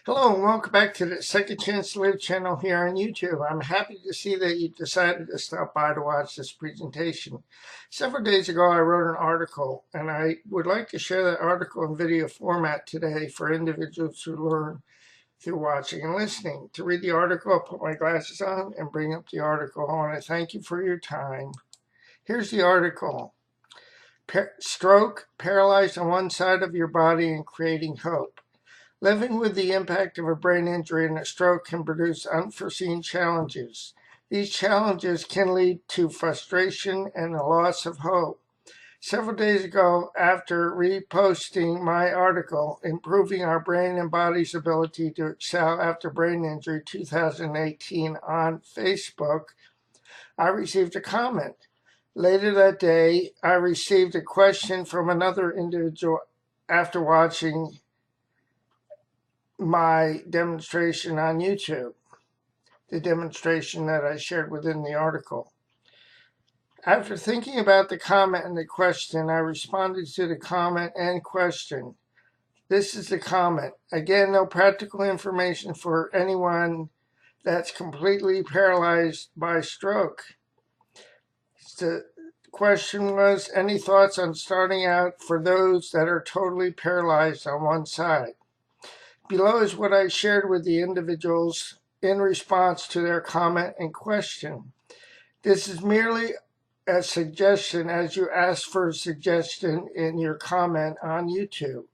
Hello and welcome back to the Second Chance to Live channel here on YouTube. I'm happy to see that you decided to stop by to watch this presentation. Several days ago I wrote an article and I would like to share that article in video format today for individuals who learn through watching and listening. To read the article, I'll put my glasses on and bring up the article. I want to thank you for your time. Here's the article. Stroke, paralyzed on one side of your body and creating hope. Living with the impact of a brain injury and a stroke can produce unforeseen challenges. These challenges can lead to frustration and a loss of hope. Several days ago, after reposting my article, Improving Our Brain and Body's Ability to Excel After Brain Injury 2018 on Facebook, I received a comment. Later that day, I received a question from another individual after watching my demonstration on YouTube, the demonstration that I shared within the article. After thinking about the comment and the question, I responded to the comment and question. This is the comment. Again, no practical information for anyone that's completely paralyzed by stroke. The question was, any thoughts on starting out for those that are totally paralyzed on one side? Below is what I shared with the individuals in response to their comment and question. This is merely a suggestion as you ask for a suggestion in your comment on YouTube.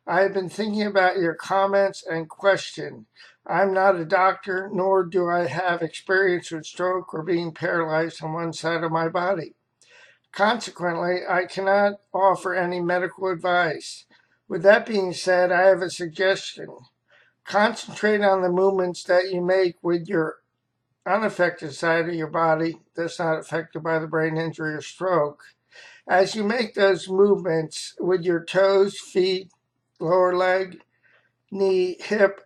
I have been thinking about your comments and question. I'm not a doctor, nor do I have experience with stroke or being paralyzed on one side of my body. Consequently, I cannot offer any medical advice. With that being said, I have a suggestion. Concentrate on the movements that you make with your unaffected side of your body that's not affected by the brain injury or stroke. As you make those movements with your toes, feet, lower leg, knee, hip,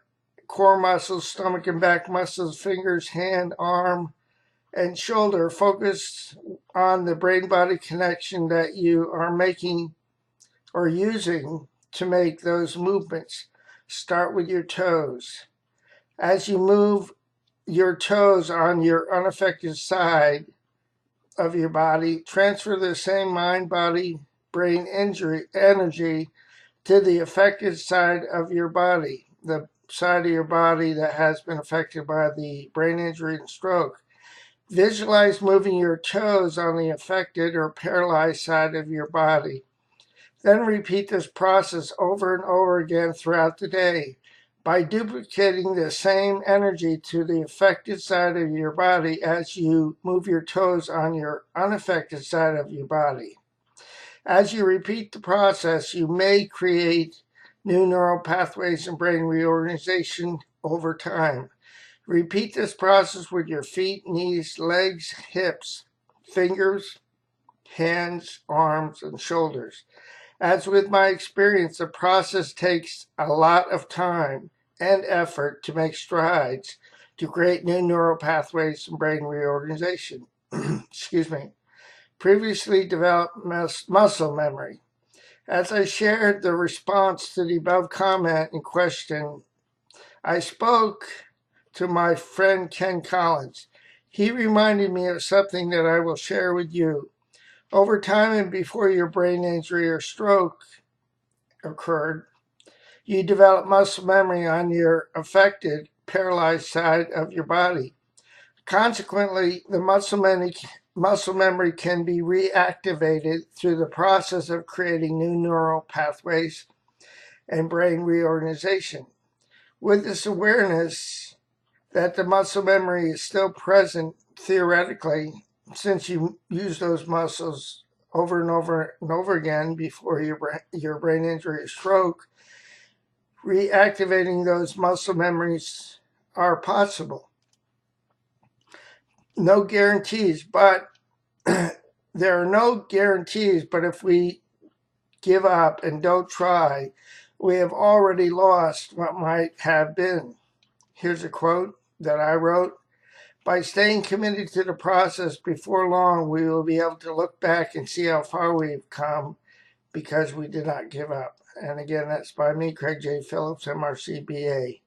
core muscles, stomach and back muscles, fingers, hand, arm, and shoulder, focus on the brain-body connection that you are making or using to make those movements. Start with your toes. As you move your toes on your unaffected side of your body, transfer the same mind, body, brain injury energy to the affected side of your body, the side of your body that has been affected by the brain injury and stroke. Visualize moving your toes on the affected or paralyzed side of your body. Then repeat this process over and over again throughout the day. By duplicating the same energy to the affected side of your body as you move your toes on your unaffected side of your body. As you repeat the process, you may create new neural pathways and brain reorganization over time. Repeat this process with your feet, knees, legs, hips, fingers, hands, arms, and shoulders. As with my experience, the process takes a lot of time and effort to make strides to create new neural pathways and brain reorganization. Excuse me. Previously developed muscle memory. As I shared the response to the above comment and question, I spoke to my friend Ken Collins. He reminded me of something that I will share with you. Over time and before your brain injury or stroke occurred, you develop muscle memory on your affected, paralyzed side of your body. Consequently, the muscle memory can be reactivated through the process of creating new neural pathways and brain reorganization. With this awareness that the muscle memory is still present theoretically, since you use those muscles over and over and over again before your brain injury or stroke, reactivating those muscle memories are possible. No guarantees, but there are no guarantees, but if we give up and don't try, we have already lost what might have been. Here's a quote that I wrote. By staying committed to the process, before long, we will be able to look back and see how far we've come because we did not give up. And again, that's by me, Craig J. Phillips, MRCBA.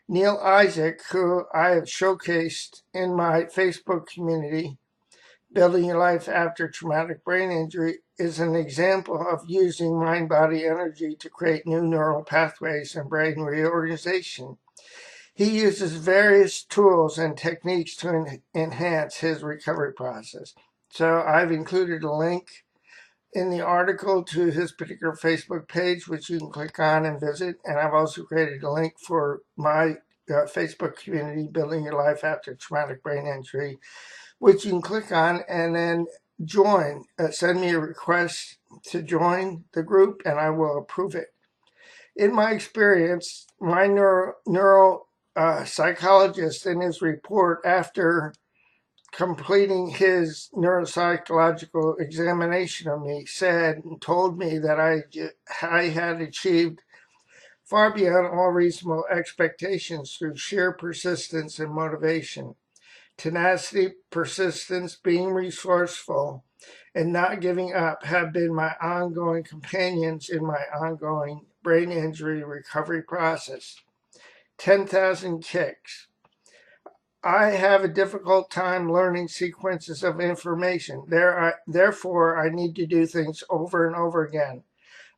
Neil Isaac, who I have showcased in my Facebook community, Building Your Life After Traumatic Brain Injury, is an example of using mind-body energy to create new neural pathways and brain reorganization. He uses various tools and techniques to enhance his recovery process. So I've included a link in the article to his particular Facebook page, which you can click on and visit. And I've also created a link for my Facebook community, Building Your Life After Traumatic Brain Injury, which you can click on and then join. Send me a request to join the group and I will approve it. In my experience, my neuro psychologist in his report after completing his neuropsychological examination of me said and told me that I had achieved far beyond all reasonable expectations through sheer persistence and motivation. Tenacity, persistence, being resourceful, and not giving up have been my ongoing companions in my ongoing brain injury recovery process. 10,000 kicks. I have a difficult time learning sequences of information. Therefore, I need to do things over and over again.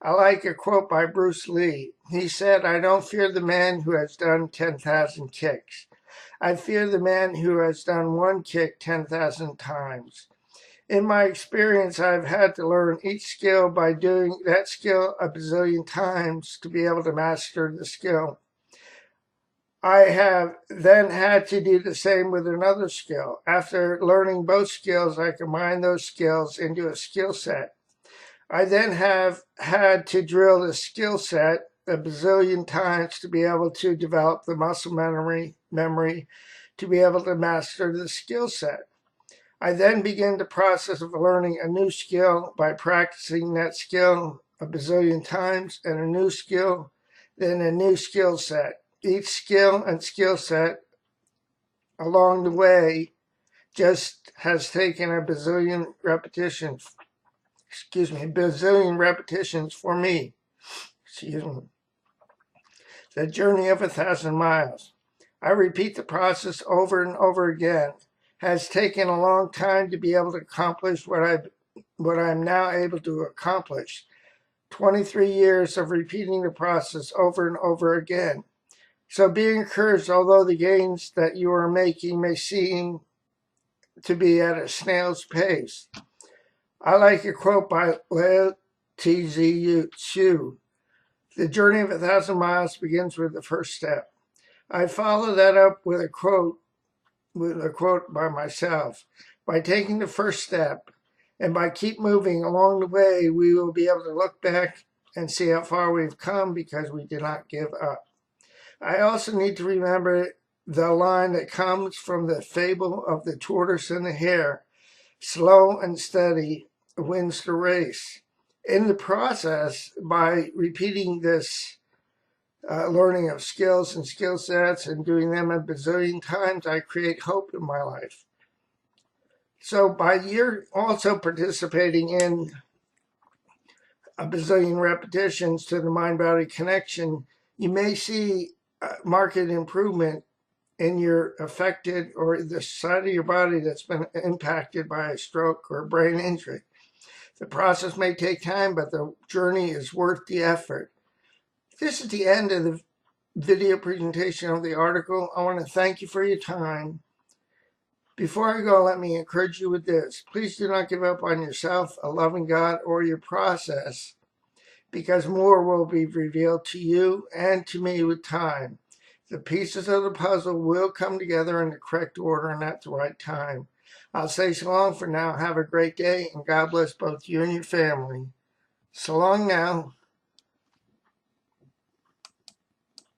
I like a quote by Bruce Lee. He said, "I don't fear the man who has done 10,000 kicks. I fear the man who has done one kick 10,000 times." In my experience, I've had to learn each skill by doing that skill a bazillion times to be able to master the skill. I have then had to do the same with another skill. After learning both skills, I combine those skills into a skill set. I then have had to drill the skill set a bazillion times to be able to develop the muscle memory to be able to master the skill set. I then begin the process of learning a new skill by practicing that skill a bazillion times, and a new skill, then a new skill set. Each skill and skill set along the way just has taken a bazillion repetitions. Bazillion repetitions for me. The journey of 1,000 miles. I repeat the process over and over again. Has taken a long time to be able to accomplish what I'm now able to accomplish. 23 years of repeating the process over and over again. So be encouraged, although the gains that you are making may seem to be at a snail's pace. I like a quote by Lao Tzu. The journey of 1,000 miles begins with the first step. I follow that up with a quote by myself. By taking the first step and by keep moving along the way, we will be able to look back and see how far we've come because we did not give up. I also need to remember the line that comes from the fable of the tortoise and the hare. Slow and steady wins the race. In the process, by repeating this learning of skills and skill sets and doing them a bazillion times, I create hope in my life. So by you're also participating in a bazillion repetitions to the mind-body connection, you may see marked improvement in your affected or the side of your body that's been impacted by a stroke or brain injury. The process may take time, but the journey is worth the effort. This is the end of the video presentation of the article. I want to thank you for your time. Before I go, let me encourage you with this. Please do not give up on yourself, a loving God, or your process, because more will be revealed to you and to me with time. The pieces of the puzzle will come together in the correct order and at the right time. I'll say so long for now. Have a great day, and God bless both you and your family. So long now.